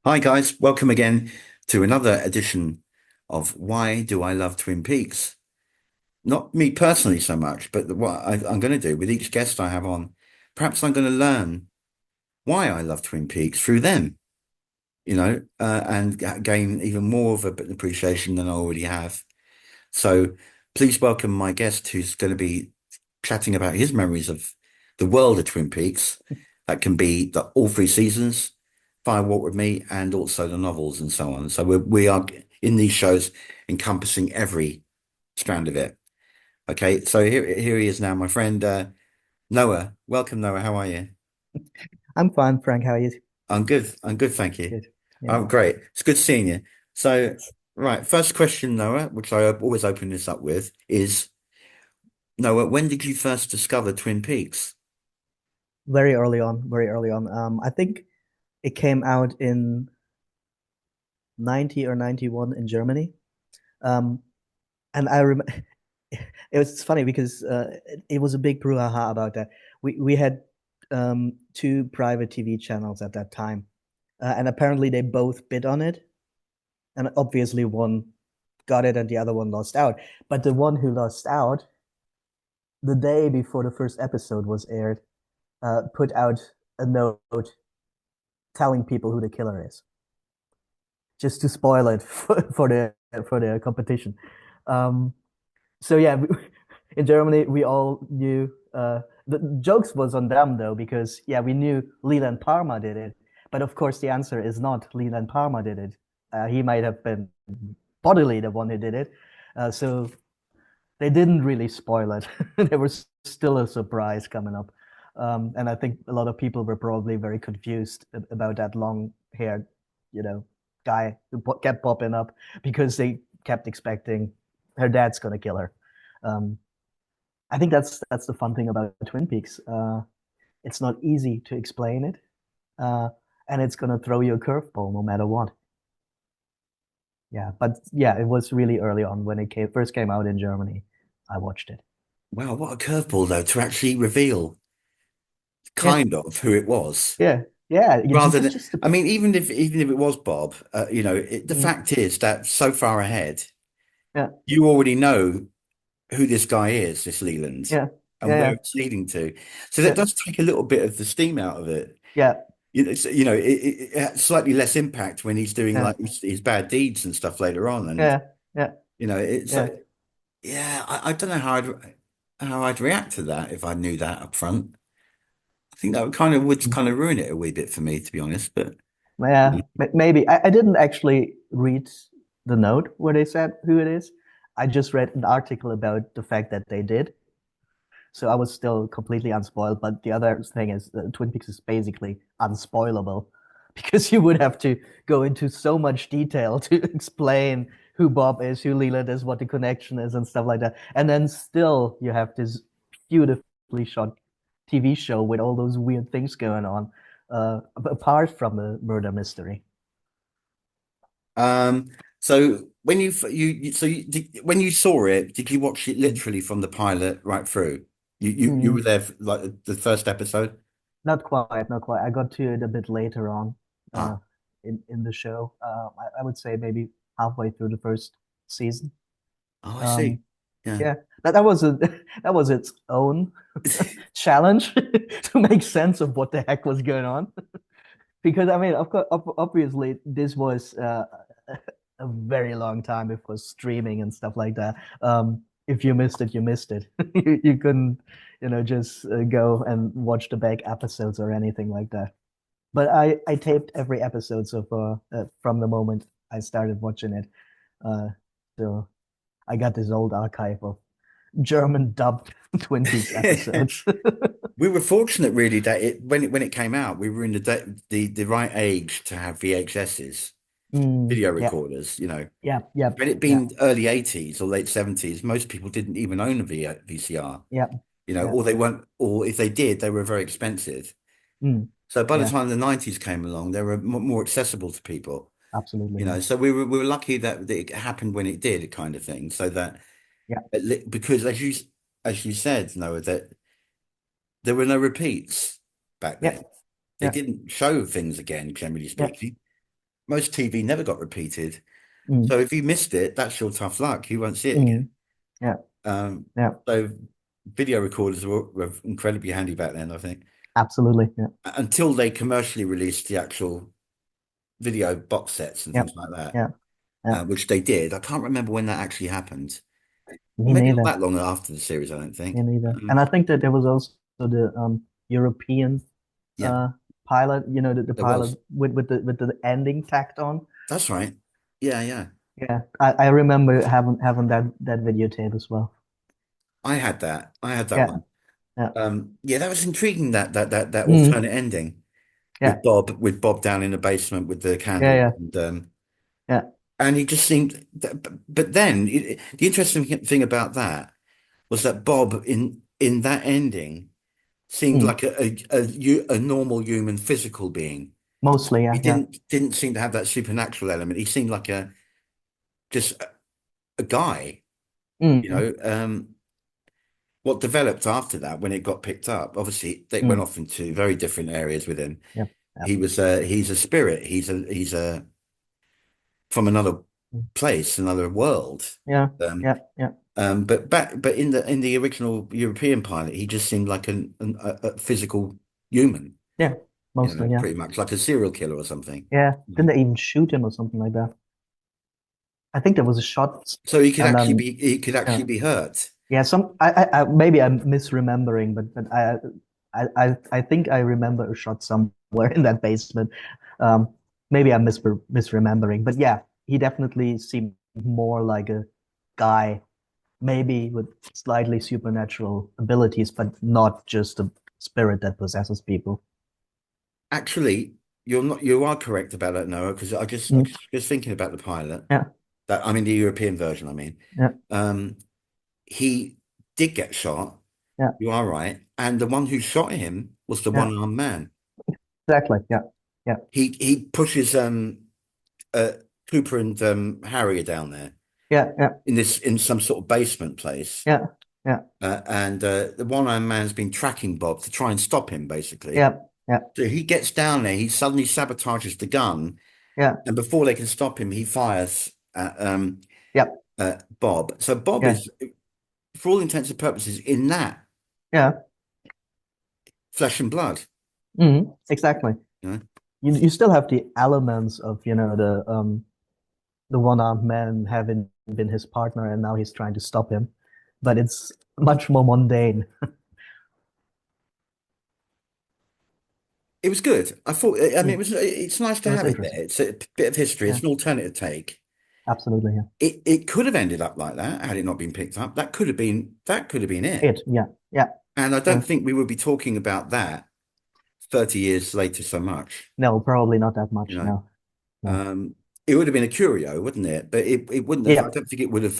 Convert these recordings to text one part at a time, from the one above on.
Hi guys, welcome again to another edition of Why Do I Love Twin Peaks? Not me personally so much, but I'm going to do with each guest I have on, perhaps I'm going to learn why I love Twin Peaks through them, and gain even more of an appreciation than I already have. So please welcome my guest who's going to be chatting about his memories of the world of Twin Peaks. That can be all three seasons, Fire Walk with Me, and also the novels and so on. So we are in these shows encompassing every strand of it. Okay, so here he is now, my friend Noah. Welcome, Noah. How are you? I'm fine, Frank. How are you? I'm good. I'm good, thank you. Good. Yeah. Oh, great. It's good seeing you. So, right, first question, Noah, which I always open this up with, is Noah, when did you first discover Twin Peaks? Very early on, very early on. I think it came out in 90 or 91 in Germany. Um, and I remember it was funny because it was a big brouhaha about that. We had two private TV channels at that time, and apparently they both bid on it, and obviously one got it and the other one lost out. But the one who lost out, the day before the first episode was aired, put out a note telling people who the killer is, just to spoil it for the competition. Um, so yeah, in Germany we all knew. The jokes was on them though because yeah we knew Leland Parma did it, but of course the answer is not Leland Parma did it. He might have been bodily the one who did it. So they didn't really spoil it. There was still a surprise coming up. And I think a lot of people were probably very confused about that long-haired, you know, guy who kept popping up because they kept expecting her dad's gonna kill her. Um, I think that's the fun thing about Twin Peaks. It's not easy to explain it, uh, and it's gonna throw you a curveball no matter what. Yeah, but yeah, it was really early on when it first came out in Germany. I watched it. Wow, what a curveball though to actually reveal Yeah, kind of who it was. yeah, yeah. Rather It's than, just I mean, even if it was Bob, the mm, fact is that so far ahead, yeah, you already know who this guy is, this Leland, yeah, and where yeah, it's leading to. So that yeah, does take a little bit of the steam out of it. yeah, It has slightly less impact when he's doing yeah, like his bad deeds and stuff later on, and yeah, yeah, it's yeah. yeah, I don't know how I'd react to that if I knew that up front. I think that would Mm. kind of ruin it a wee bit for me, to be honest. But Yeah, maybe I didn't actually read the note where they said who it is. I just read an article about the fact that they did. So I was still completely unspoiled. But the other thing is, Twin Peaks is basically unspoilable because you would have to go into so much detail to explain who Bob is, who Leland is, what the connection is, and stuff like that. And then still you have this beautifully shot TV show with all those weird things going on, apart from the murder mystery. um, so when when you saw it, did you watch it Mm. literally from the pilot right through? You were Mm, there for, like the first episode? not quite, not quite. I got to it a bit later on uh, Ah, in the show. I would say maybe halfway through the first season. oh, I see. Um, Yeah. yeah, that was a that was its own challenge to make sense of what the heck was going on. Because I mean, of course, obviously, this was a very long time before streaming and stuff like that. If you missed it, you missed it. You couldn't, just go and watch the back episodes or anything like that. But I taped every episode so far from the moment I started watching it. Uh, so I got this old archive of German dubbed Twin Peaks episodes. We were fortunate really that when it came out, we were in the right age to have VHSs, video Yeah, recorders, yeah, yeah, Had it yeah, been early 80s or late 70s, most people didn't even own a VCR, yeah, yeah, or they weren't, or if they did, they were very expensive. mm, So by the yeah, time the 90s came along, they were more accessible to people, absolutely. Yeah, so we were lucky that it happened when it did, kind of thing. So that yeah, because as you said, Noah, that there were no repeats back yeah, then. They yeah, didn't show things again, generally yeah, speaking. most TV never got repeated. Mm, So if you missed it, that's your tough luck. You won't see it again. mm, yeah, Um, yeah, so video recorders were incredibly handy back then, I think, absolutely. Yeah, until they commercially released the actual video box sets and yeah, things like that, yeah, yeah. which they did. I can't remember when that actually happened. Me Maybe not neither. that long after the series, I don't Me think. neither. And I think that there was also the European Yeah, uh pilot, the there pilot was. with the ending tacked on. That's right. Yeah, yeah. Yeah, I remember having that videotape as well. I had that. I had that Yeah, one. yeah. Yeah, that was intriguing. That Mm, alternate ending yeah, With Bob down in the basement with the yeah, candle, yeah, yeah. and he just seemed. But then the interesting thing about that was that Bob in that ending seemed Mm, like a normal human physical being. mostly, He yeah, yeah. didn't seem to have that supernatural element. He seemed like a just a guy, you Mm, know. What developed after that when it got picked up, obviously they went mm, off into very different areas with him. yeah, yeah. He's a spirit. He's a from another Mm, place, another world. yeah, Um, yeah, yeah, but in the original European pilot, he just seemed like a physical human, yeah. Mostly, yeah, pretty much like a serial killer or something. yeah. You know? Didn't they even shoot him or something like that? I think there was a shot, So and then he could yeah, actually be hurt. yeah. Maybe I'm misremembering, but I think I remember a shot somewhere in that basement. Um, maybe I'm misremembering, but yeah, he definitely seemed more like a guy, maybe with slightly supernatural abilities, but not just a spirit that possesses people. Actually, you are correct about that, Noah, because I Mm, just thinking about the pilot yeah, that I mean the European version, I mean. yeah, Um, he did get shot. yeah, You are right. And the one who shot him was the yeah, one-armed man. exactly. Yeah, yeah, He pushes uh Cooper and Harry are down there yeah, yeah, in some sort of basement place. yeah, yeah, And the one-armed man's been tracking Bob to try and stop him, basically. yeah, yeah, So he gets down there, he suddenly sabotages the gun, yeah, and before they can stop him, he fires yeah, Bob. So Bob yeah, is, for all intents and purposes, in that yeah. flesh and blood. Exactly. You know? You still have the elements of, the one-armed man having been his partner and now he's trying to stop him. But it's much more mundane. It was good. I thought. I mean, Mm, it's nice it to was have it there. interesting. It's a bit of history. Yeah, It's an alternative take. absolutely. Yeah. It could have ended up like that had it not been picked up. That could have been it. Yeah, yeah, And I yeah. don't think we would be talking about that 30 years later so much. No, probably not that You much. know, No, no. um, it would have been a curio, wouldn't it? But it wouldn't have. I Yeah. don't think it would have.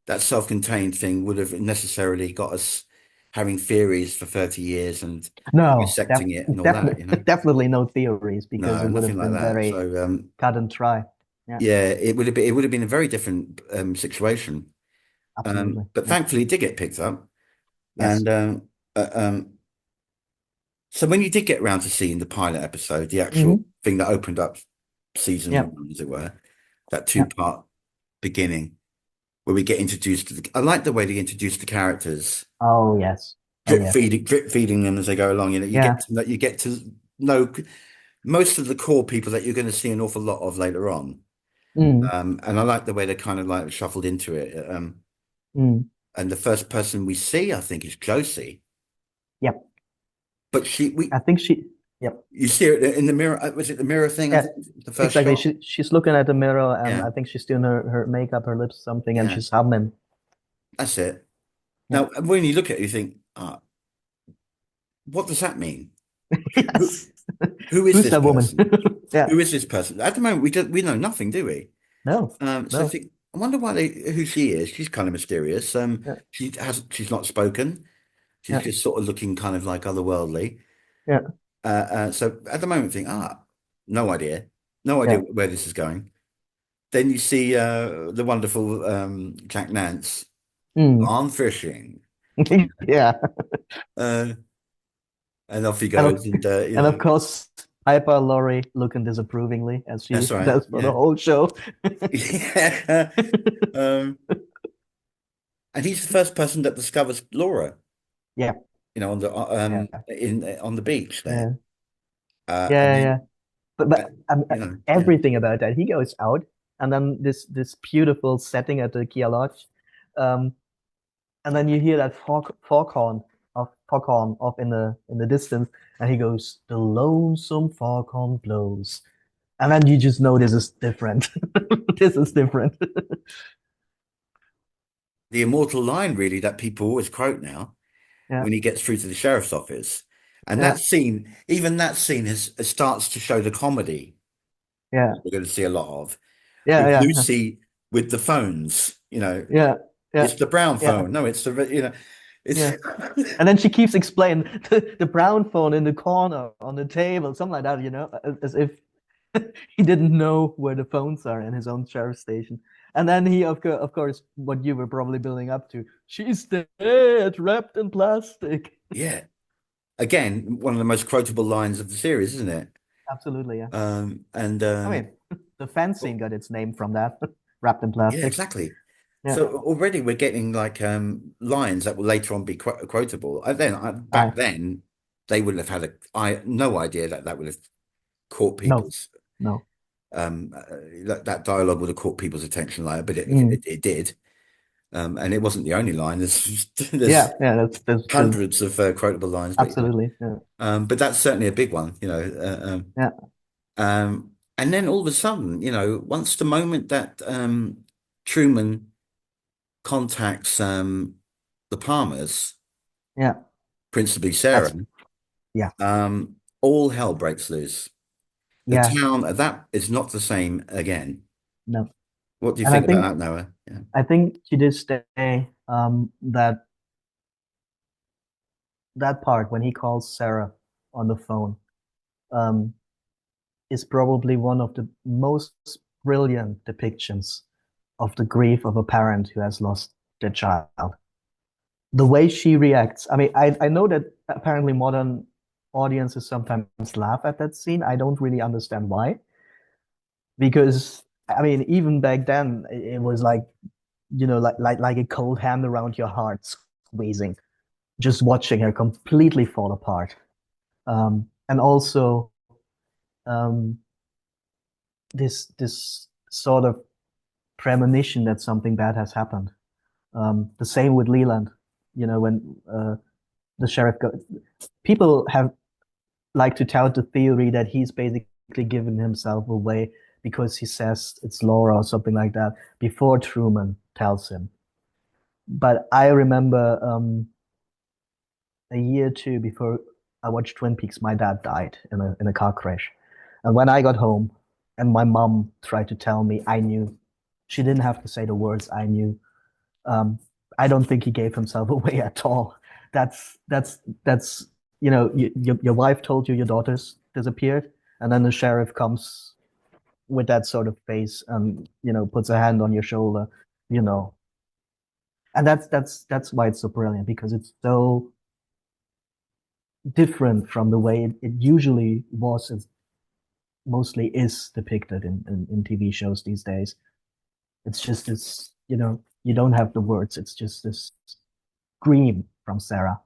That self-contained thing would have necessarily got us having theories for 30 years and No, dissecting it and all that. definitely, You know, definitely no theories because no, it would nothing have like been that. very So cut and dry. Yeah, yeah, it would have been a very different situation. absolutely. But Yeah. thankfully, it did get picked up. Yes. And uh, um, so when you did get around to seeing the pilot episode, the actual Hmm. thing that opened up season Yeah. one, as it were, that Yeah. two-part beginning where we get introduced to I like the way they introduce the characters, Oh, yes. Oh, yes. drip feeding them as they go along. You know, Yeah. you get to know most of the core people that you're going to see an awful lot of later on. Mm, And I like the way they kind of like shuffled into it. mm. And the first person we see, I think, is Josie. Yep. But I think yep. you see her in the mirror. Was it the mirror thing? I Yeah, think the first exactly. shot. She's looking at the mirror and Yeah, I think she's doing her makeup, her lips, something, and yeah, she's humming. that's it. Yeah. Now, when you look at it, you think, what does that mean? Who, Yes. who is Who's this that woman? person? Yeah. Who is this person? At the moment, we know nothing, do we? No. So I No. think, I wonder who she is. She's kind of mysterious. Yeah. She's not spoken. She's Yeah. just sort of looking kind of like otherworldly. Yeah. So at the moment, I think, no idea, no idea Yeah. where this is going. Then you see the wonderful Jack Nance Mm. on fishing, Yeah. uh, and off he And of goes, and and of course Hyper Laurie looking disapprovingly as she That's right. does for the Yeah. whole show. Yeah. Um, and he's the first person that discovers Laura, Yeah, on the yeah, in on the beach there. yeah, And yeah, yeah. then But yeah. everything about that. He goes out, and then this beautiful setting at the Kia Lodge, um, and then you hear that foghorn off in the distance, and he goes, "The lonesome foghorn blows," and then you just know this is different. This is different. The immortal line really that people always quote now Yeah, when he gets through to the sheriff's office. And yeah, that scene, even that scene starts to show the comedy yeah, that we're going to see a lot of yeah, with yeah, Lucy with the phones, yeah, yeah, it's the brown yeah, phone. No, it's it's yeah. And then she keeps explaining the brown phone in the corner on the table, something like that, as if he didn't know where the phones are in his own sheriff station. And then he, of course, what you were probably building up to, she's dead, wrapped in plastic. yeah. Again, one of the most quotable lines of the series, isn't it? Absolutely, yeah. And I mean, the fencing oh, got its name from that, wrapped in yeah, plastic. exactly. Yeah. So already we're getting like lines that will later on be quotable. I Back then they wouldn't have had no idea that that would have caught no, people's no. that dialogue would have caught people's attention like, but Mm. it did. And it wasn't the only line. There's Yeah, there's yeah, that's hundreds of quotable lines, but absolutely. Yeah. that's certainly a big one. Yeah. And then all of a sudden, once the moment that Truman contacts the Palmers, Yeah. principally Sarah, That's yeah. all hell breaks loose. The Yeah. town that is not the same again. No. What do you And I think about think that, Noah? Yeah. to this day, that part when he calls Sarah on the phone, um, is probably one of the most brilliant depictions of the grief of a parent who has lost their child. The way she reacts. I mean, I know that apparently modern audiences sometimes laugh at that scene. I don't really understand why, because I mean, even back then, it was like, like a cold hand around your heart squeezing, just watching her completely fall apart. And also, um, this sort of premonition that something bad has happened. The same with Leland. When the sheriff people have like to tout the theory that he's basically given himself away because he says it's Laura or something like that before Truman tells him. But I remember a year or two before I watched Twin Peaks, my dad died in a car crash. And when I got home and my mom tried to tell me, I knew. She didn't have to say the words, I knew. Um, I don't think he gave himself away at all. That's your wife told you your daughter's disappeared, and then the sheriff comes with that sort of face and puts a hand on your shoulder, you know. And that's why it's so brilliant, because it's so different from the way it usually was, and mostly is depicted in TV shows these days. It's just this, you don't have the words. It's just this scream from Sarah.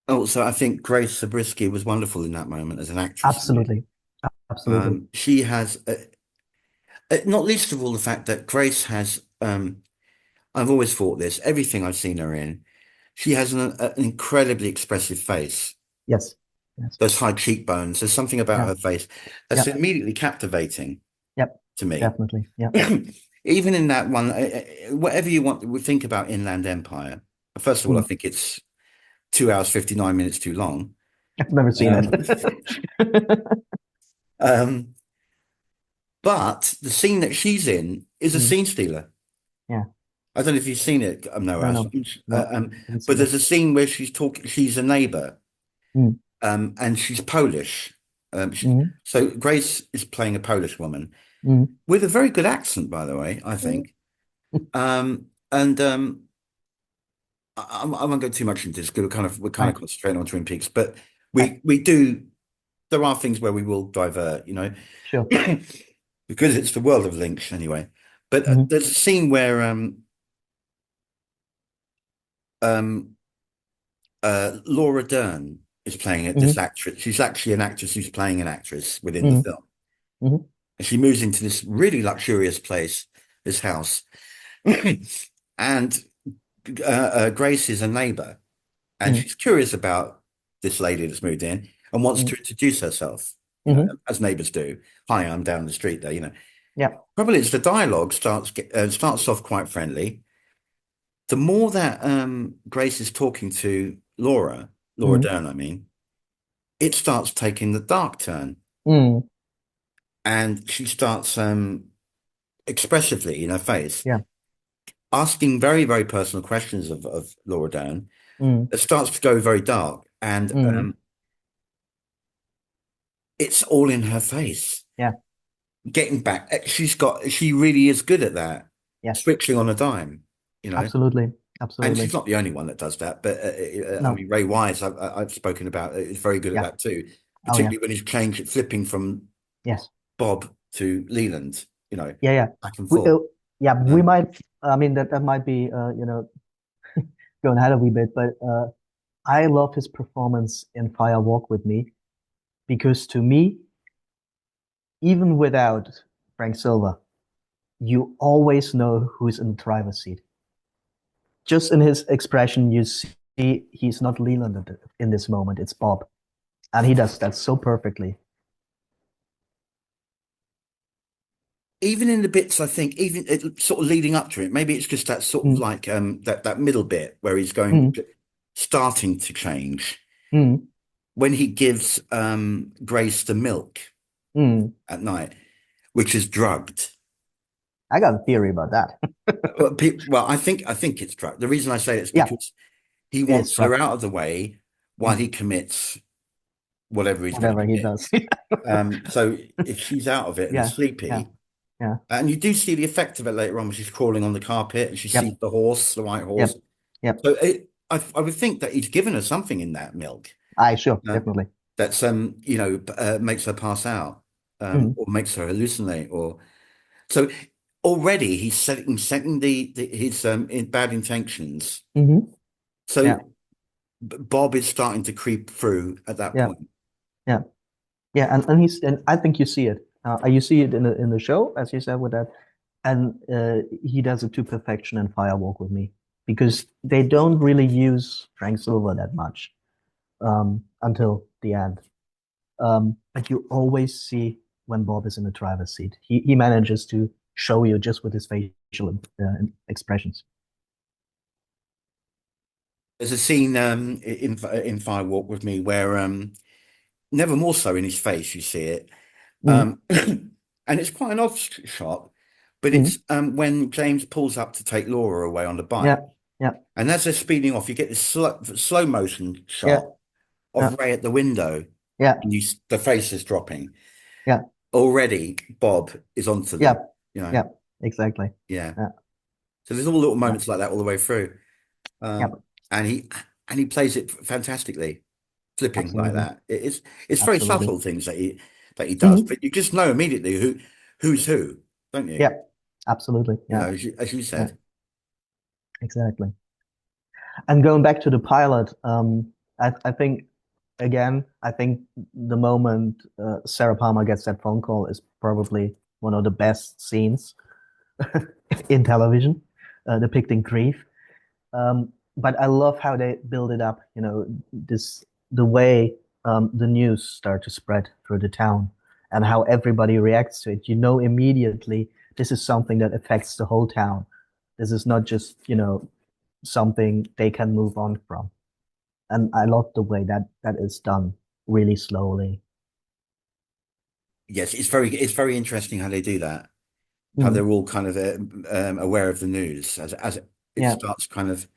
Oh, so I think Grace Zabriskie was wonderful in that moment as an actress. Absolutely. Absolutely. She has, not least of all, the fact that Grace has. I've always thought this. Everything I've seen her in, she has an incredibly expressive face. Yes. Yes. Those high cheekbones. There's something about Yeah. her face that's Yeah. immediately captivating Yep. to me. Definitely. Yeah. Even in that one, whatever you want to think about Inland Empire. First of all, I Mm. think it's 2 hours, 59 minutes too long. I've never seen Um, it. um, but the scene that she's in is a Mm. scene stealer. Yeah. I don't know if you've seen it, no, No, As. no, no. Didn't see But that. there's a scene where she's a neighbor, Mm. and she's Polish. Mm. So Grace is playing a Polish woman Mm. with a very good accent, by the way, I Mm. think. And I won't go too much into this because we're kind of Right. concentrating on Twin Peaks, but Right. we do there are things where we will divert, Sure. because it's the world of links anyway. But Hmm. there's a scene where um Laura Dern is playing it, this Hmm. actress. She's actually an actress who's playing an actress within the Hmm. film. Hmm. And she moves into this really luxurious place, this house. And Grace is a neighbor, and Hmm. she's curious about this lady that's moved in and wants Hmm. to introduce herself, Hmm. as neighbors do. Hi, I'm down the street there. Yeah. Probably it's the dialogue starts off quite friendly. The more that Grace is talking to Laura Hmm. Dern, I mean, it starts taking the dark turn, Hmm. and she starts expressively in her face Yeah. asking very, very personal questions of Laura Dern. Hmm. It starts to go very dark, and Hmm. it's all in her face. Yeah. Getting back, she really is good at that, Yes. switching on a dime, you know. Absolutely. And she's Absolutely. not the only one that does that, but I No. mean, Ray Wise, I've spoken about, is very good at Yeah. that too, Oh yeah. particularly when he's flipping from Yes. Bob to Leland, Yeah. Yeah. back and We, forth. yeah. We Um, might. I mean, that might be going ahead a wee bit, but I love his performance in Fire Walk with Me because to me, even without Frank Silva, you always know who's in the driver's seat. Just in his expression, you see he's not Leland in this moment. It's Bob, and he does that so perfectly. Even in the bits, I think, even sort of leading up to it, maybe it's just that sort of Mm, like that middle bit where he's mm, starting to change mm, when he gives Grace the milk mm. at night, which is drugged. I got a theory about that. Well, I think it's drugged. The reason I say it's Yeah, because he it is wants her struck. out of the way while Mm, he commits whatever he's going whatever to he commit. does. So if she's out of it and Yeah, yeah, sleepy, yeah. and you do see the effect of it later on when she's crawling on the carpet and she sees Yep, the horse, the white horse. yep, yep. So I would think that he's given her something in that milk I sure, um, definitely. that's makes her pass out, Mm, or makes her hallucinate, or so already he's setting his bad intentions. hmm. So Yeah, Bob is starting to creep through at that yeah, point. yeah. Yeah, and I think you see it. You see it in the show, as you said with that, and he does it to perfection in Firewalk with Me because they don't really use Frank Silva that much until the end. But you always see when Bob is in the driver's seat. He manages to show you just with his facial expressions. There's a scene in Fire Walk with Me where never more so in his face you see it, Mm, and it's quite an odd shot, but mm, it's when James pulls up to take Laura away on the yeah, bike, yeah, and as they're speeding off, you get this slow motion yeah, shot of yeah, Ray at the window, yeah, and the face is dropping. yeah, Already, Bob is onto yeah, them. You know, yeah, exactly. yeah. Yeah, So there's all little yeah, moments like that all the way through, yeah, and he plays it fantastically, flipping like absolutely, that. It's very absolutely. subtle things that he does, Mhm. but you just know immediately who's who, don't you? Yeah, absolutely. Yeah, As you yeah, said. exactly. And going back to the pilot, I think again, I think the moment Sarah Palmer gets that phone call is probably one of the best scenes in television, depicting grief. But I love how they build it up. This the way the news start to spread through the town and how everybody reacts to it. You know immediately this is something that affects the whole town. This is not just something they can move on from. And I love the way that is done really slowly. Yes, it's very interesting how they do that. How Mm, they're all kind of aware of the news as it yeah, starts kind of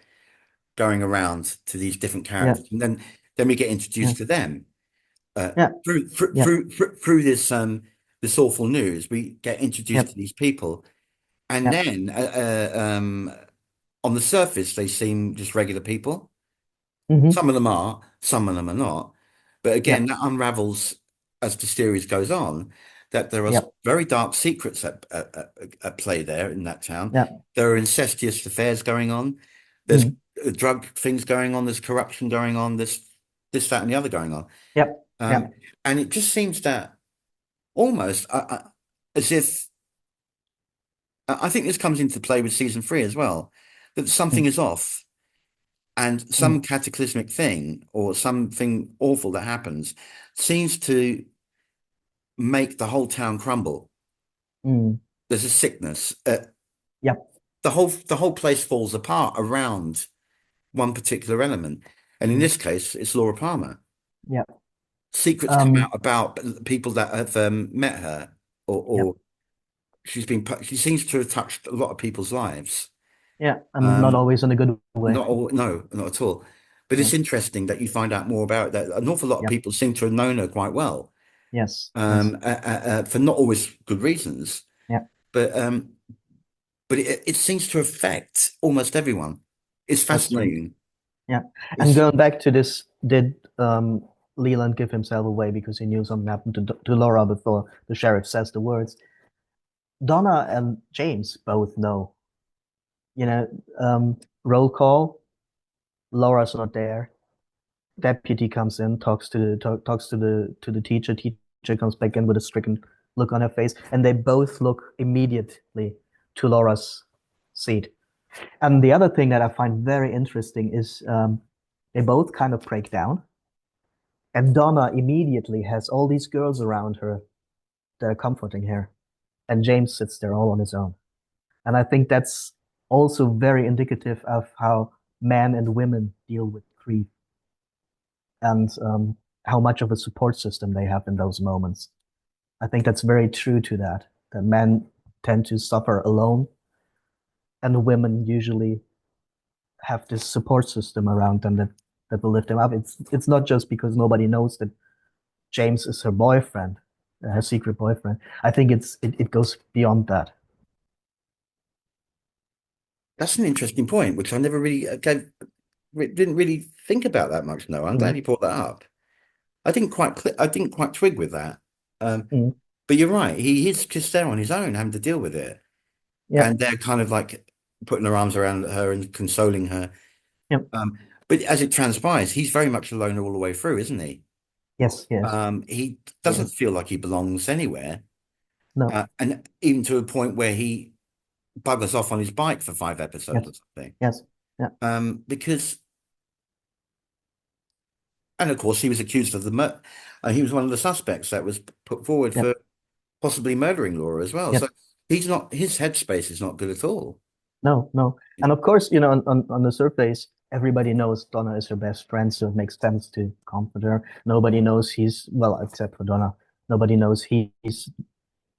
going around to these different yeah, characters, and then we get yeah, introduced to them yeah, yeah, through this awful news. We get yeah, introduced to these people, and yeah, then on the surface, they seem just regular people. Hmm. Some of them are, some of them are not. But again, Yep. that unravels as the series goes on, that there are Yep. very dark secrets at play there in that town. Yep. There are incestuous affairs going on. There's Mm. drug things going on. There's corruption going on. This, that, and the other going on. Yep. Um, Yep. and it just seems that almost as if I think this comes into play with season three as well, that something Mm. is off and some Mm. cataclysmic thing or something awful that happens seems to make the whole town crumble. Mm. There's a sickness. Yep. The whole place falls apart around one particular element. And in Mm. this case, it's Laura Palmer. Yep. Secrets come out Um, about people that have met her, or yep. she seems to have touched a lot of people's lives. Yeah. And not Um, always in a good way. Not all, no, not at all. But Yeah. it's interesting that you find out more about that. An awful lot of Yep. people seem to have known her quite well, Yes. Yes. for not always good reasons. Yeah. But it seems to affect almost everyone. It's That's true. fascinating. Yeah. And It's going back to this, did Leland give himself away because he knew something happened to Laura before the sheriff says the words? Donna and James both know. You know, roll call. Laura's not there. Deputy comes in, talks to the teacher. Teacher comes back in with a stricken look on her face, and they both look immediately to Laura's seat. And the other thing that I find very interesting is they both kind of break down, and Donna immediately has all these girls around her that are comforting her, and James sits there all on his own. And I think that's also very indicative of how men and women deal with grief and how much of a support system they have in those moments. I think that's very true to that, that men tend to suffer alone and women usually have this support system around them that will lift them up. It's not just because nobody knows that James is her boyfriend, her secret boyfriend. I think it goes beyond that. that's an interesting point, which I never really didn't really think about that much. No, I'm glad Mm. you brought that up. I didn't quite twig with that. Um, Mm. but you're right. He is just there on his own, having to deal with it, and Yep. they're kind of like putting their arms around her and consoling her. Yep. But as it transpires, he's very much alone all the way through, isn't he? Yes. Yes. He doesn't Yes. feel like he belongs anywhere, No. and even to a point where he buggers off on his bike for 5 episodes or Yes. something. Yes. Yeah. Because, and of course, he was accused of the murder. He was one of the suspects that was put forward Yep. for possibly murdering Laura as well. So Yep. he's not, his headspace is not good at all. No. No. And of course, on the surface, everybody knows Donna is her best friend, so it makes sense to comfort her. Nobody knows he's, well, except for Donna. Nobody knows he's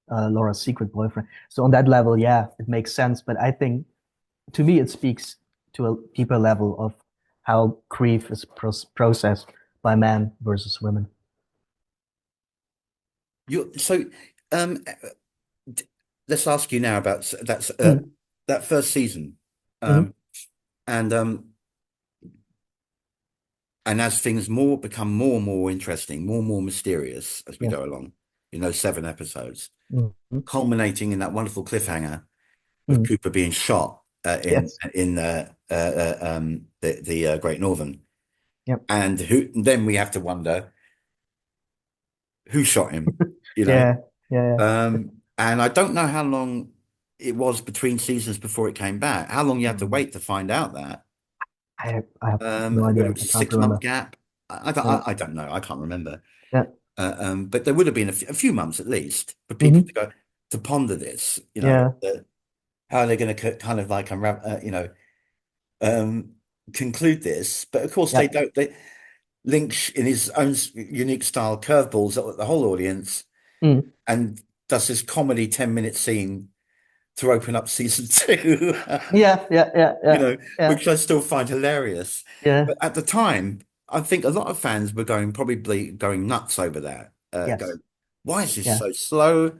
Laura's secret boyfriend. So on that level, yeah, it makes sense. But I think to me, it speaks to a deeper level of how grief is processed by men versus women. So, um, let's ask you now about Mm. that first season, Hmm. um, and um, and as things more become more and more interesting, more and more mysterious as we Yeah. go along, 7 episodes, Hmm. culminating in that wonderful cliffhanger of Mm. Cooper being shot Yes. in the Great Northern, Yep. and who then we have to wonder who shot him, you know. Yeah. Yeah. And I don't know how long it was between seasons before it came back. How long you had to Mm. wait to find out that? I have no Whether idea. it was I a can't 6 month remember. gap, I don't, Yeah. I don't know. I can't remember. Yeah. But there would have been a few months at least for people to Hmm. go to ponder this. Yeah. How they're going to kind of like um, conclude this. But of course, they Yeah. don't. Lynch, in his own unique style, curveballs at the whole audience Mm. and does this comedy 10-minute scene to open up season two, Yeah. Yeah. Yeah. Yeah. Yeah. which I still find hilarious. Yeah. But at the time, I think a lot of fans were probably going nuts over that. Yes. Going, why is this Yeah. so slow,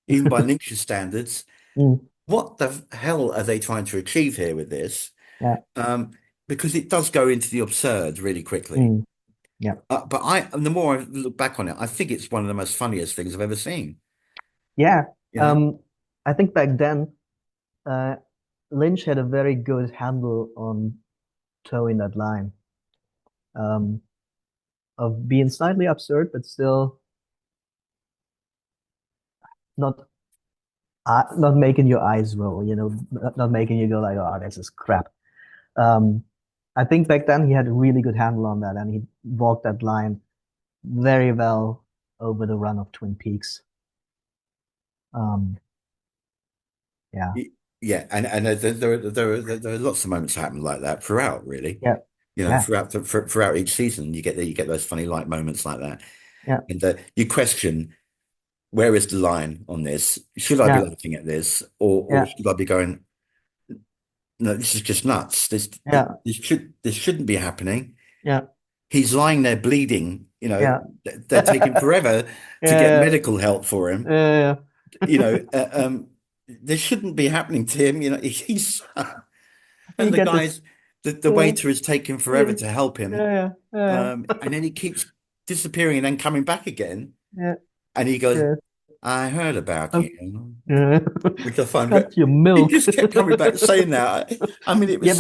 even by Lynch's standards? Mm. What the hell are they trying to achieve here with this? Yeah. um, because it does go into the absurd really quickly. Mm. Yeah. But and the more I look back on it, I think it's one of the most funniest things I've ever seen. Yeah. You know, Um, I think back then, uh, Lynch had a very good handle on towing that line, um, of being slightly absurd, but still not not making your eyes roll, not making you go like, oh, this is crap. Um, I think back then he had a really good handle on that, and he walked that line very well over the run of Twin Peaks. Um, yeah, Y- yeah, and there are lots of moments that happen like that throughout, really. yeah, You know, yeah, throughout each season, you get those funny light moments like that, yeah, and you question where is the line on this? Should I be yeah, laughing at this, or yeah, should I be going, no, this is just nuts. yeah, This shouldn't be happening. yeah, He's lying there bleeding. yeah, They're taking forever to get yeah, medical help for him. yeah, You yeah. know, this shouldn't be happening to him. You know, he's You and the get this, guys, the yeah, waiter is taking forever yeah, to help him. yeah, yeah, And then he keeps disappearing and then coming back again. yeah, And he goes, yeah. I heard about Oh, you, yeah. which I find Got your he milk. just kept coming back saying that. I mean, Yeah,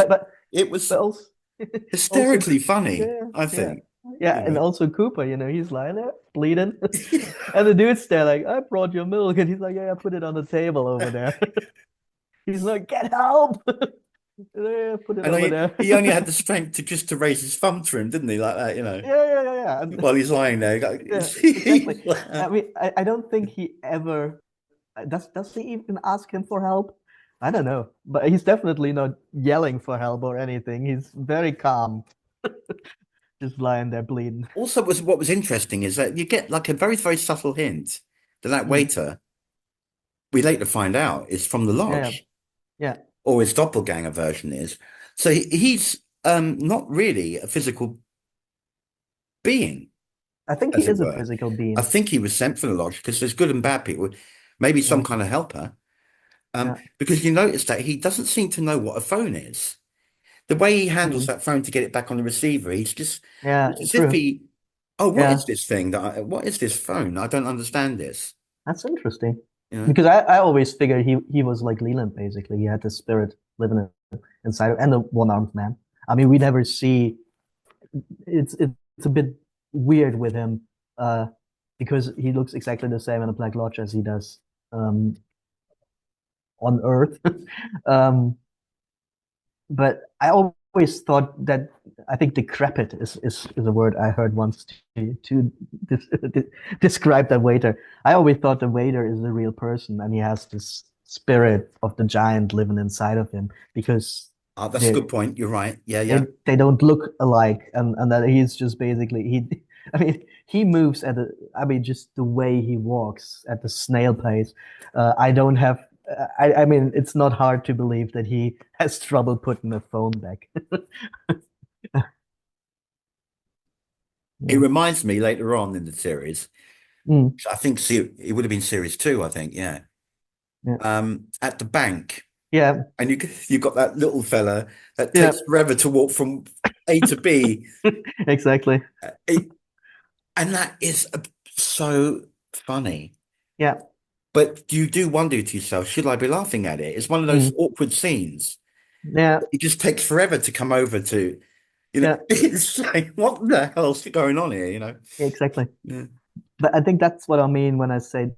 it was but also also hysterically funny, yeah, I yeah. think, Yeah, you and know. also Cooper, he's lying there bleeding. And the dude's there like, I brought your milk, and he's like, yeah, put it on the table over there. He's like, get help. Yeah, put it And over there. he only had the strength to just to raise his thumb to him, didn't he? Like that, you know, Yeah, yeah, yeah, yeah. while he's lying there. Yeah, exactly. I mean, I don't think he ever does he even ask him for help? I don't know, but he's definitely not yelling for help or anything. He's very calm, just lying there bleeding. Also, what was interesting is that you get like a very, very subtle hint that Mm. waiter, we later find out, is from the Yeah, lodge, yeah. or his doppelganger version is. So he's not really a physical being, I think he as it is a were. physical I being. think he was sent for the lodge because there's good and bad people, maybe some Yeah, kind of helper. yeah, Because you notice that he doesn't seem to know what a phone is. The way he handles mm, that phone to get it back on the receiver, yeah. it's as if True. he, oh, what is Yeah, this thing what is this phone? I don't understand this. that's interesting. You know, Because I always figured he was like Leland basically. He had the spirit living inside of, and the one-armed man. I mean, we never see. It's a bit weird with him, because he looks exactly the same in the Black Lodge as he does um, on Earth. um, but I always thought that I think decrepit is a word I heard once to describe that waiter. I always thought the waiter is a real person and he has this spirit of the giant living inside of him because that's a they good point. You're right. Yeah, they yeah. they don't look alike, and that he's just basically he. I mean, he moves at a. I mean, just the way he walks at the snail pace. I don't have. I mean, it's not hard to believe that he has trouble putting the phone back. It Yeah. reminds me later on in the series, Mm, I think it would have been series two, I think, yeah. yeah. At the bank, Yeah. and you got that little fella that Yeah. takes forever to walk from A to B. Exactly. It- and that is so funny. Yeah. But you do wonder to yourself, should I be laughing at it? It's one of those Mm, awkward scenes. yeah. It just takes forever to come over to, Yeah. it's like, what the hell's going on here, you know? Exactly. Yeah. But I think that's what I mean when I say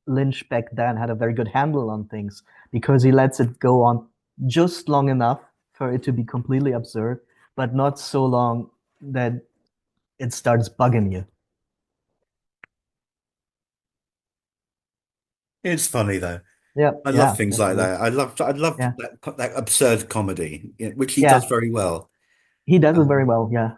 Lynch back then had a very good handle on things because he lets it go on just long enough for it to be completely absurd, but not so long that it starts bugging you. It's funny though. Yeah, I love yeah, things like definitely. that. I love Yeah, that absurd comedy, which he does yeah, very well. he does it very Um, well. Yeah,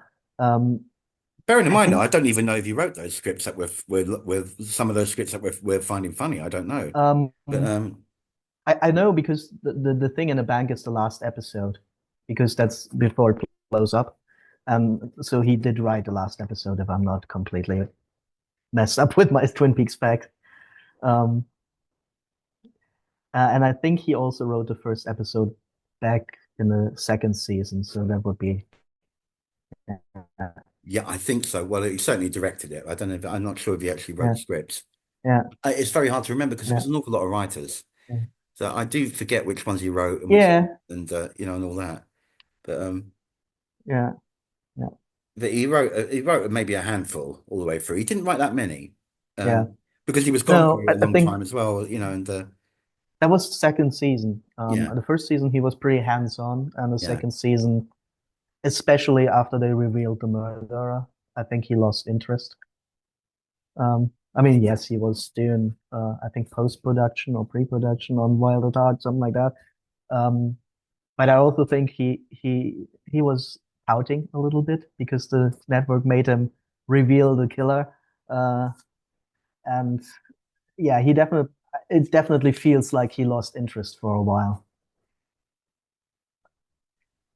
Bearing in I mind, though, think I don't even know if he wrote those scripts that with some of those scripts that we're finding funny. I don't know, um, but I know because the thing in the bank is the last episode because that's before it blows up. So he did write the last episode if I'm not completely messed up with my Twin Peaks facts. Um, and I think he also wrote the first episode back in the second season. So that would be Yeah, I think so. Well, he certainly directed it. I don't know if, I'm not sure if he actually wrote yeah, the scripts. yeah, It's very hard to remember because it yeah, was an awful lot of writers. yeah, So I do forget which ones he wrote and which yeah, and and all that. But yeah, yeah, that he wrote maybe a handful all the way through. He didn't write that many, yeah. because he was gone for No, a I long think time as well. And that was the second season. yeah, The first season he was pretty hands-on, and the yeah, second season, especially after they revealed the murderer, I think he lost interest. I mean, yes, he was doing, I think, post-production or pre-production on Wild at Heart, something like that. Um, but I also think he was pouting a little bit because the network made him reveal the killer. Uh, and yeah, he definitely it definitely feels like he lost interest for a while.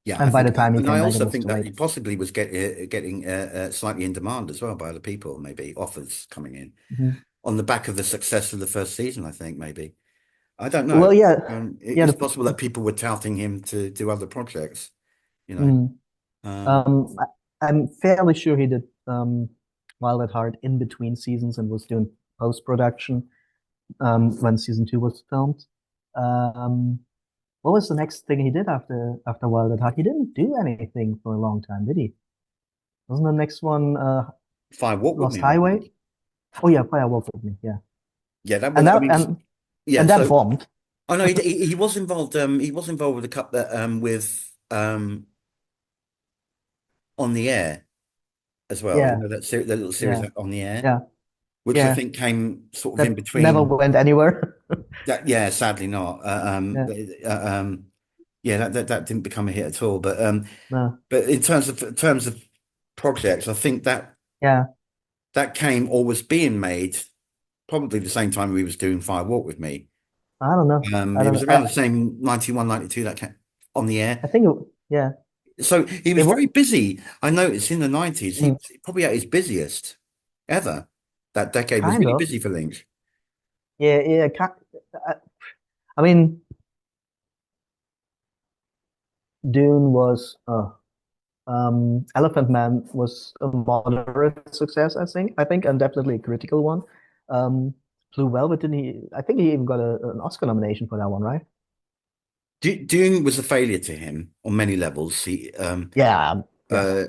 yeah. I And by the think, time he and I came back, it also was think too that late. he possibly was getting slightly in demand as well by other people. Maybe offers coming in Mhm. on the back of the success of the first season. I think maybe. I don't know. Well, yeah, yeah. It's possible that people were touting him to do other projects, you know. Mm. Um, I'm fairly sure he did Wild at Heart in between seasons and was doing post-production when season two was filmed. Um, what was the next thing he did after Wild at Heart? He didn't do anything for a long time, did he? Wasn't the next one Fire Walk with Lost Me, I Highway? think. Oh yeah, Fire Walk with Me. Yeah, Yeah, that and was. I that mean, yeah. and that So, bombed. I know he was involved. He was involved with a couple that with On the Air as well. You Yeah, know that little series yeah, On the Air, yeah, which I yeah. think came sort of in That never between. went anywhere. That, yeah, sadly not. Yeah, Yeah, that didn't become a hit at all. no, But in terms of projects, I think yeah. that came or was being made probably the same time we was doing Fire Walk with Me. I don't know. I It don't was know. around the same 91, 92 that came On the Air. I think yeah, So he was it very was. busy. I noticed in the 90s, he Mm, was probably at his busiest ever. That decade was kind really of. busy for Lynch. Yeah, yeah. I, I mean, Dune was. Elephant Man was a moderate success, I think, and definitely a critical one. Um, Blue Velvet didn't he? I think he even got an Oscar nomination for that one, right? Dune was a failure to him on many levels. Yeah, yeah. Uh,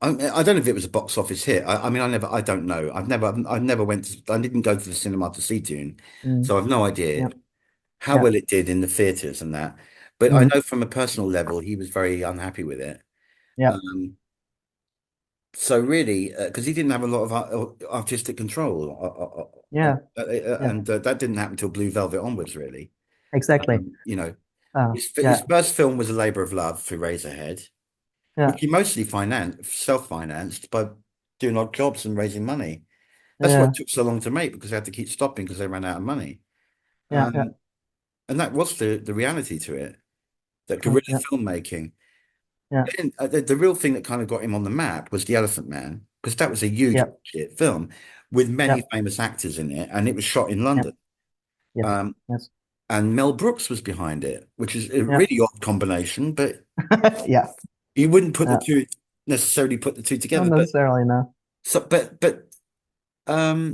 I don't know if it was a box office hit. I mean, I don't know. I never I didn't go to the cinema to see Dune, Mm, so I've no idea yeah, how yeah. well it did in the theaters and that. But I Mm, know from a personal level, he was very unhappy with it. yeah, Um, so really, because he didn't have a lot of artistic control, yeah, yeah. and that didn't happen until Blue Velvet onwards, really. Exactly. You know, his Yeah, first film was A Labor of Love through Razorhead, which yeah, he mostly self-financed by doing odd jobs and raising money. That's why yeah, it took so long to make because they had to keep stopping because they ran out of money. yeah, yeah. Um, and that was the reality to it, that True. guerrilla Yeah, filmmaking. yeah, Then the real thing that kind of got him on the map was The Elephant Man, because that was a huge yeah, budget film with yeah, many famous actors in it, and it was shot in yeah. London. Yes, Um, yes, and Mel Brooks was behind it, which is a yeah, really odd combination, but yeah, you wouldn't put the yeah. two necessarily put the two Not together. But necessarily, no. so, but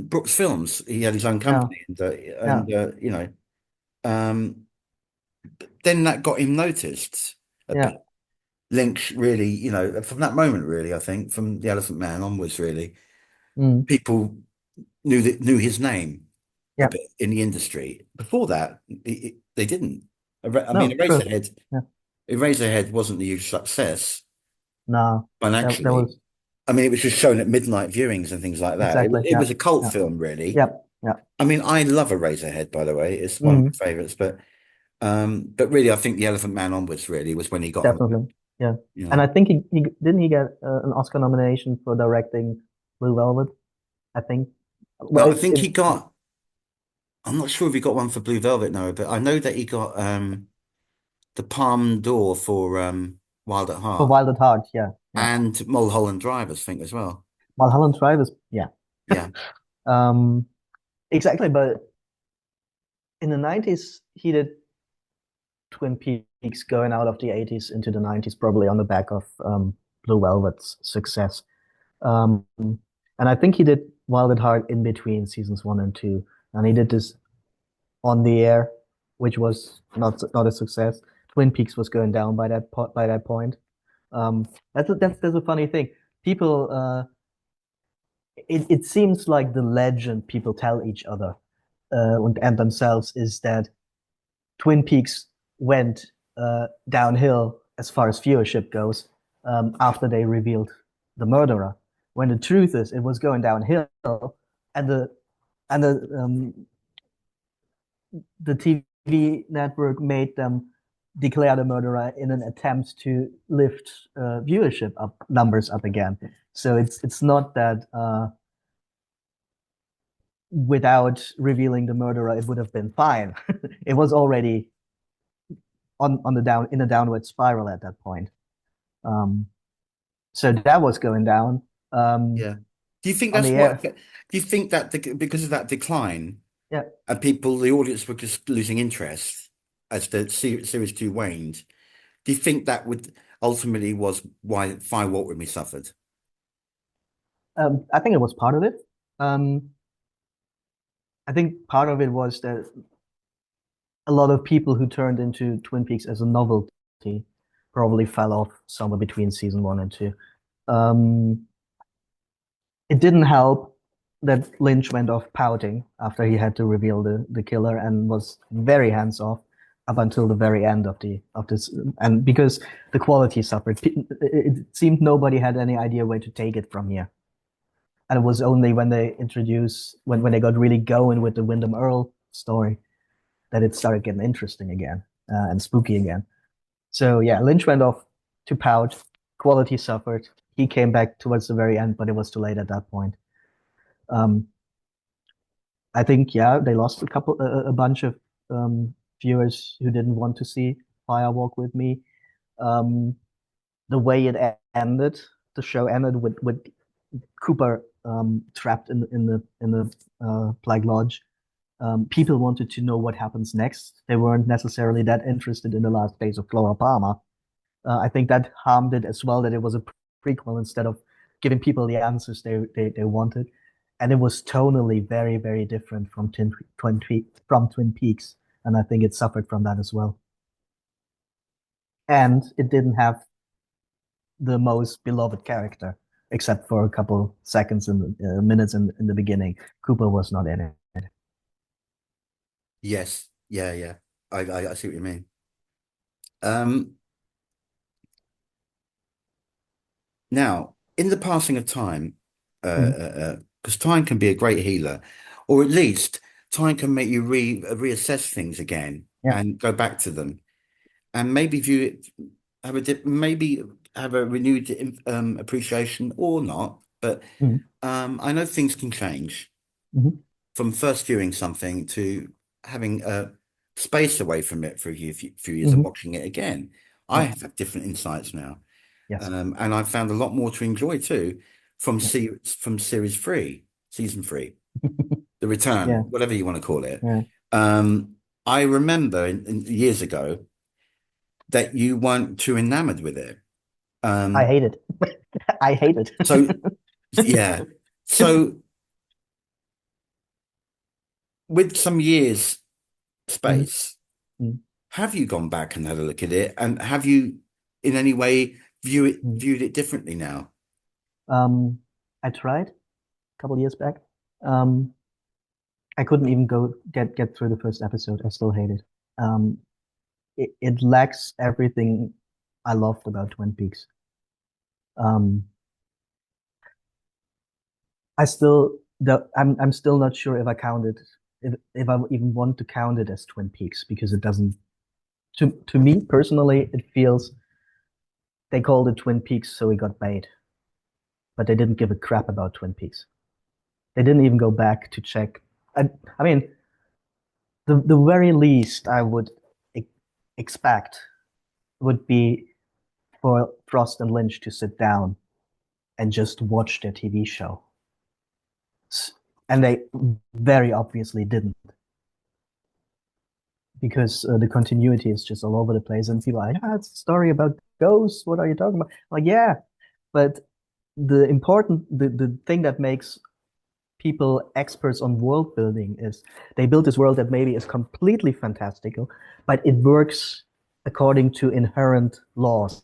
Brooks Films, he had his own Yeah, company, yeah, um, then that got him noticed a yeah. bit. Lynch really, from that moment, really, I think from The Elephant Man onwards, really, Mm, people knew his name a yeah. bit in the industry. Before that, they didn't. I mean, No, true. Yeah. Eraserhead wasn't a huge success No, there financially. was I mean, it was just shown at midnight viewings and things like that. exactly. It Yeah, was a cult yeah, film, really. yeah, yeah. I mean, I love Eraserhead, by the way. It's one of Mm, my favorites, but really, I think The Elephant Man onwards really was when he got on the map, definitely. Yeah. you And know. I think he didn't he get an Oscar nomination for directing Blue Velvet, I think. Well, Well, I think he got. I'm not sure if he got one for Blue Velvet, no, but I know that he got the Palme d'Or for Wild at for Heart Wild at Heart, yeah, yeah. and Mulholland Drive, I think, as well. Mulholland Drive is yeah. Yeah. Um, exactly, but in the 90s he did Twin Peaks going out of the 80s into the 90s, probably on the back of Blue Velvet's success. And I think he did Wild at Heart in between seasons one and two, and he did this on the air, which was not a success. Twin Peaks was going down by that point. That's a funny thing. People, it seems like the legend people tell each other and themselves is that Twin Peaks went downhill as far as viewership goes after they revealed the murderer. When the truth is, it was going downhill, and the TV network made them declare the murderer in an attempt to lift viewership numbers up again. So it's not that without revealing the murderer it would have been fine. It was already on the down in a downward spiral at that point. So that was going down. Yeah. Do you think On that's the what? air. Do you think that because of that decline, Yeah. and the audience were just losing interest as the series two waned? Do you think that would ultimately was why Fire Walk With Me suffered? I think it was part of it. Um, I think part of it was that a lot of people who turned into Twin Peaks as a novelty probably fell off somewhere between season one and two. Um, it didn't help that Lynch went off pouting after he had to reveal the killer and was very hands off up until the very end of this, and because the quality suffered, it seemed nobody had any idea where to take it from here. And it was only when when they got really going with the Wyndham Earl story that it started getting interesting again and spooky again. So yeah, Lynch went off to pout. Quality suffered. He came back towards the very end, but it was too late at that point. Um, I think yeah, they lost a bunch of viewers who didn't want to see Fire Walk With Me. Um, the way it ended, the show ended with Cooper trapped in the Black Lodge. People wanted to know what happens next. They weren't necessarily that interested in the last days of Flora Palmer. I think that harmed it as well, that it was a prequel instead of giving people the answers they wanted. And it was tonally very, very different from Twin Peaks. And I think it suffered from that as well. And it didn't have the most beloved character, except for a couple seconds and minutes in the beginning. Cooper was not in it. Yes. Yeah. Yeah. I see what you mean. Um, Now, in the passing of time, Mhm. because time can be a great healer, or at least time can make you reassess things again Yeah. and go back to them, and maybe view it, maybe have a renewed appreciation or not. But Mhm. I know things can change Mhm. from first viewing something to having a space away from it for few years and Mhm. watching it again. I Yeah. have different insights now. Yes. And I found a lot more to enjoy too Yeah. from series three, season three, The Return, Yeah. whatever you want to call it. Yeah. Um, I remember years ago that you weren't too enamored with it. I Um, hate it. I hate it. so yeah, so with some years Mhm. space, Mhm. have you gone back and had a look at it, and have you in any way Mhm. viewed it differently now? Um, I tried a couple years back. Um, I couldn't even get through the first episode. I still hate it. Um, it lacks everything I loved about Twin Peaks. Um, I'm still not sure if I count it if I even want to count it as Twin Peaks because it doesn't to me personally it feels they called it Twin Peaks so we got bait, but they didn't give a crap about Twin Peaks. They didn't even go back to check. I mean, the very least I would e- expect would be for Frost and Lynch to sit down and just watch their TV show. And they very obviously didn't. because the continuity is just all over the place, and people are like, yeah, it's a story about ghosts. What are you talking about? Like, yeah, but the thing that makes people experts on world building is they build this world that maybe is completely fantastical, but it works according to inherent laws.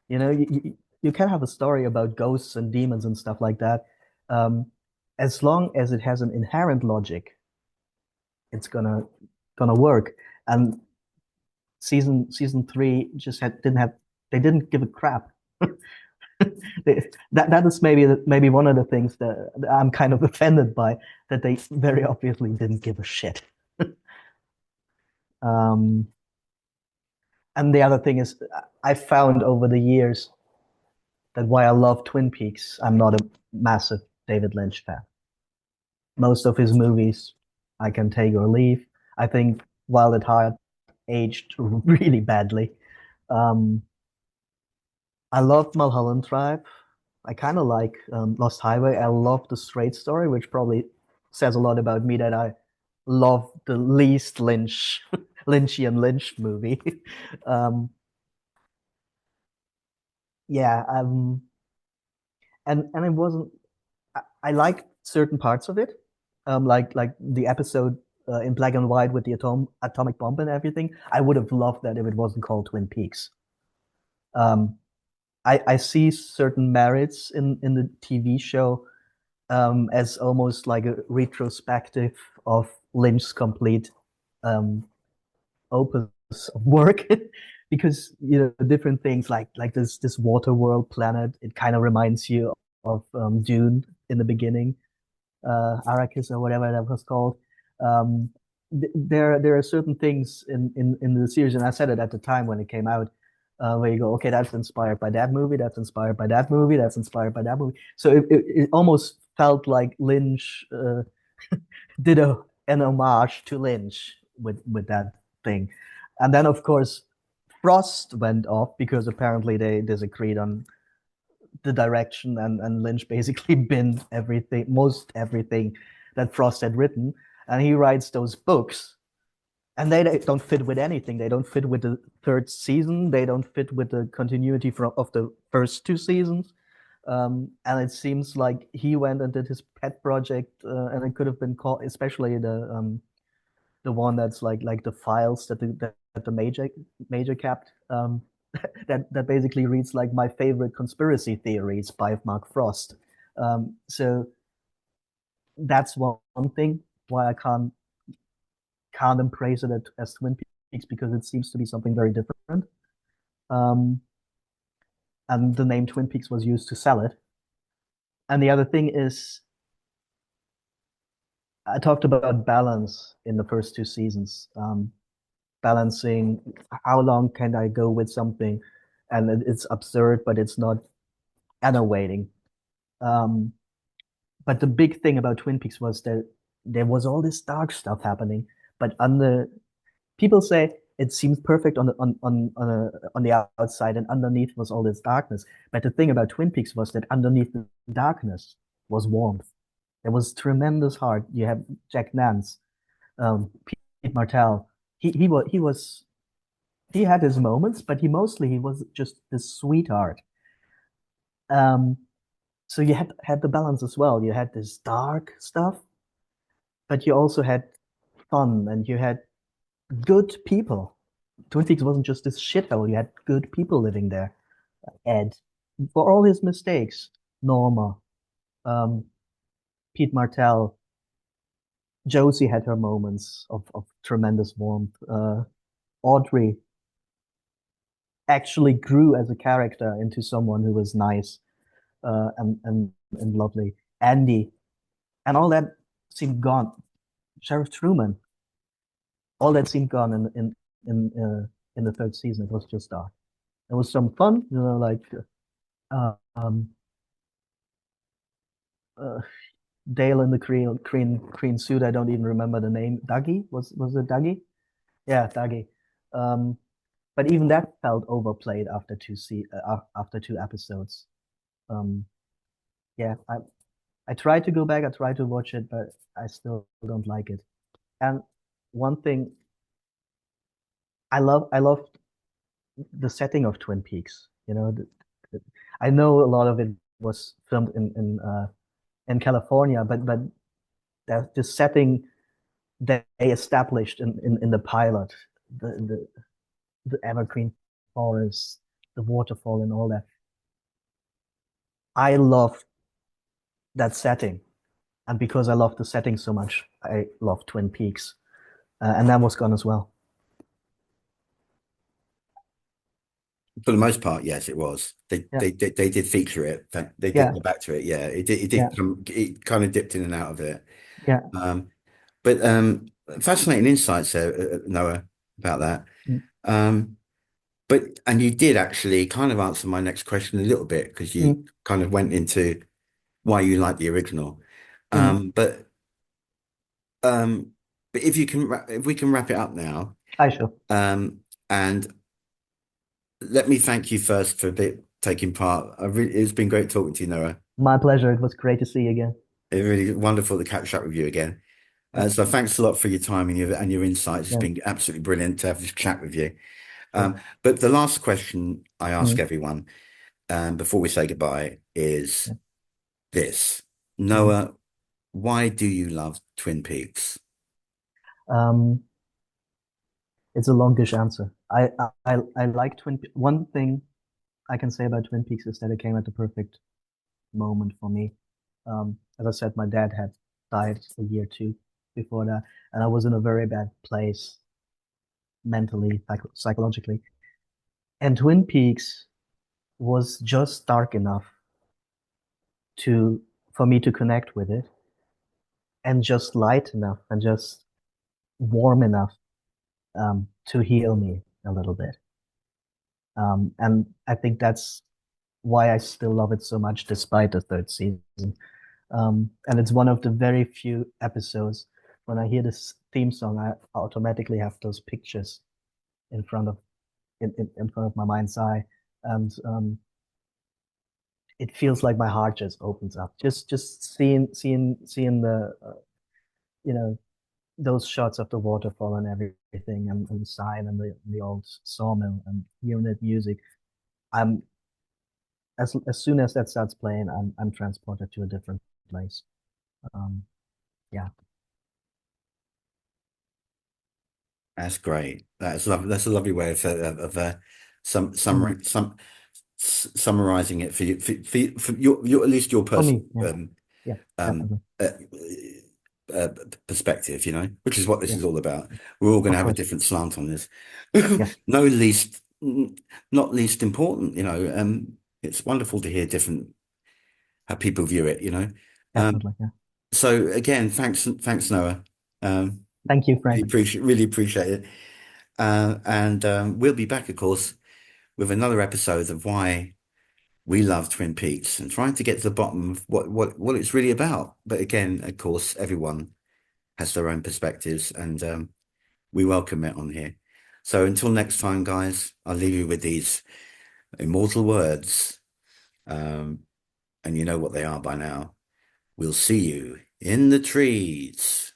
You know, you can have a story about ghosts and demons and stuff like that. Um, as long as it has an inherent logic, it's gonna work. And season three just didn't have they didn't give a crap. That is maybe one of the things that I'm kind of offended by, that they very obviously didn't give a shit. Um, and the other thing is, I found over the years that why I love Twin Peaks, I'm not a massive David Lynch fan. Most of his movies I can take or leave. I think Wild at Heart aged really badly. Um, I love Mulholland Drive. I kind of like Lost Highway. I love The Straight Story, which probably says a lot about me that I love the least Lynchian Lynch movie. um, yeah, and it wasn't. I liked certain parts of it, like the episode in black and white with the atomic bomb and everything. I would have loved that if it wasn't called Twin Peaks. Um, I see certain merits in the TV show as almost like a retrospective of Lynch's complete um, opus of work. Because different things like this water world planet, it kind of reminds you of Dune in the beginning, Arrakis or whatever that was called. Um, there are certain things in the series, and I said it at the time when it came out, where you go, okay, that's inspired by that movie, that's inspired by that movie, that's inspired by that movie. So it almost felt like Lynch did an homage to Lynch with that thing. And then of course Frost went off because apparently they disagreed on the direction, and Lynch basically binned everything, most everything that Frost had written. And he writes those books, and they don't fit with anything. They don't fit with the third season. They don't fit with the continuity of the first two seasons. And it seems like he went and did his pet project, and it could have been called, especially the one that's like the files that the major kept. That basically reads like my favorite conspiracy theories by Mark Frost. So that's one thing why I can't embrace it as Twin Peaks, because it seems to be something very different. Um, and the name Twin Peaks was used to sell it. And the other thing is, I talked about balance in the first two seasons, balancing how long can I go with something, and it's absurd, but it's not enervating. Um, but the big thing about Twin Peaks was that there was all this dark stuff happening, but under people say it seemed perfect on the outside, and underneath was all this darkness. But the thing about Twin Peaks was that underneath the darkness was warmth. There was tremendous heart. You have Jack Nance, Pete Martell. He had his moments, but he was just this sweetheart. Um, so you had the balance as well. You had this dark stuff, but you also had fun, and you had good people. Twin Peaks wasn't just this shithole. You had good people living there. Ed, for all his mistakes, Norma, um, Pete Martell, Josie had her moments of tremendous warmth. Audrey actually grew as a character into someone who was nice, and lovely. Andy, and all that seemed gone. Sheriff Truman, all that seemed gone in the third season. It was just dark. There was some fun, like uh, um, uh, Dale in the green suit. I don't even remember the name. Dougie, was it Dougie? Yeah, Dougie. Um, but even that felt overplayed after two episodes. Um, yeah, I tried to go back. I tried to watch it, but I still don't like it. And one thing I love the setting of Twin Peaks. The- I know a lot of it was filmed in California, but that the setting that they established in the pilot, the, the the evergreen forest, the waterfall, and all that. I love that setting, and because I love the setting so much, I love Twin Peaks, and that was gone as well. For the most part, yes, it was. They Yeah, they they, they did feature it. They did yeah, go back to it. Yeah, it did yeah, come. It kind of dipped in and out of it. yeah. Um, but fascinating insights there, Noah, about that. Mm, Um, and you did actually kind of answer my next question a little bit because you mm, kind of went into why you like the original. mm. Um, but um, but if you can, if we can wrap it up now, I sure. and let me thank you first for taking part. It's been great talking to you, Noah. My pleasure. It was great to see you again. It's really wonderful to catch up with you again. Yeah, So thanks a lot for your time and your insights. It's yeah, been absolutely brilliant to have this chat with you. sure. But the last question I ask Mm, everyone before we say goodbye is yeah. this. Mhm. Noah, why do you love Twin Peaks? Um, it's a longish answer. I like Twin. One thing I can say about Twin Peaks is that it came at the perfect moment for me. As I said, my dad had died a year or two before that, and I was in a very bad place mentally, psychologically. And Twin Peaks was just dark enough to for me to connect with it, and just light enough and just warm enough to heal me a little bit. And I think that's why I still love it so much, despite the third season. And it's one of the very few episodes when I hear this theme song, I automatically have those pictures in front of in front of my mind's eye, and it feels like my heart just opens up. Just seeing the you know those shots of the waterfall and everything, and the sign and the old sawmill and hearing that music. I'm as soon as that starts playing, I'm transported to a different place. Um, yeah, That's great. That's lovely. That's a lovely way mm, summarizing it for you for your at least your for personal me, yeah, yeah, um, definitely, uh, uh, perspective, which is what this yeah, is all about. We're all going to of have a course, different slant on this. yeah, No least, not least important, it's wonderful to hear different how people view it. Um, definitely, yeah. so again, thanks, Noah. Um, Thank you, Frank. really appreciate it. And we'll be back, of course, with another episode of why we love Twin Peaks and trying to get to the bottom of what it's really about. But again, of course, everyone has their own perspectives, and we welcome it on here. So until next time, guys, I'll leave you with these immortal words, um, and you know what they are by now. We'll see you in the trees.